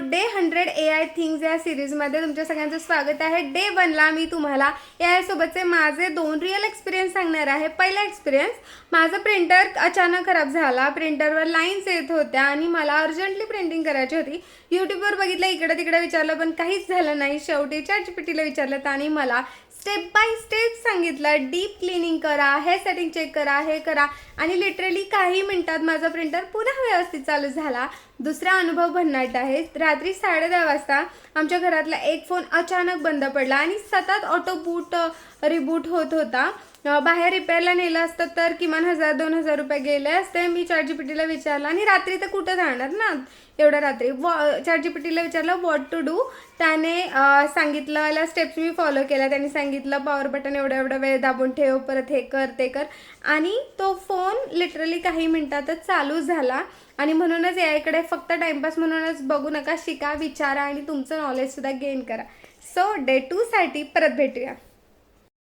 Day 100 AI things या सिरीजमध्ये तुमच्या सगळ्यांचं स्वागत आहे. डे 1ला मी तुम्हाला AI सोबतचे माझे 2 रिअल एक्सपिरियन्स सांगणार आहे. पहिला एक्सपिरियन्स, माझं प्रिंटर अचानक खराब झाला. प्रिंटरवर लाईन्स येत होत्या आणि मला अर्जंटली प्रिंटिंग करायची होती. यूट्यूबवर बघितलं, इकडे तिकडे विचारलं, पण काहीच झालं नाही. शेवटी ChatGPTला विचारलं आणि मला स्टेप बाय स्टेप सांगितलं, डीप क्लिनिंग करा, हे सेटिंग चेक करा, हे करा, आणि लिटरली काही मिनिटात माझा प्रिंटर पुन्हा व्यवस्थित चालू झाला. दुसरा अनुभव भन्नाट आहे. रात्री 10:30 वाजता आमच्या घरातला एक फोन अचानक बंद पडला आणि सतत ऑटो बूट रिबूट होत होता. बाहेर रिपेअरला नेलं असतं तर किमान 1000-2000 रुपये गेले असते. मी ChatGPTला विचारलं, आणि रात्री तर कुठं जाणार ना एवढ्या रात्री. ChatGPTला विचारलं व्हॉट टू डू. त्याने सांगितलं, स्टेप्स मी फॉलो केल्या. त्यांनी सांगितलं पॉवर बटन एवढा वेळ दाबून ठेव, परत हे कर ते कर, आणि तो फोन लिटरली काही मिनिटातच चालू झाला. आणि म्हणूनच याकडे फक्त टाइमपास म्हणूनच बघू नका, शिका, विचारा आणि तुमचं नॉलेजसुद्धा गेन करा. सो डे 2साठी परत भेटूया.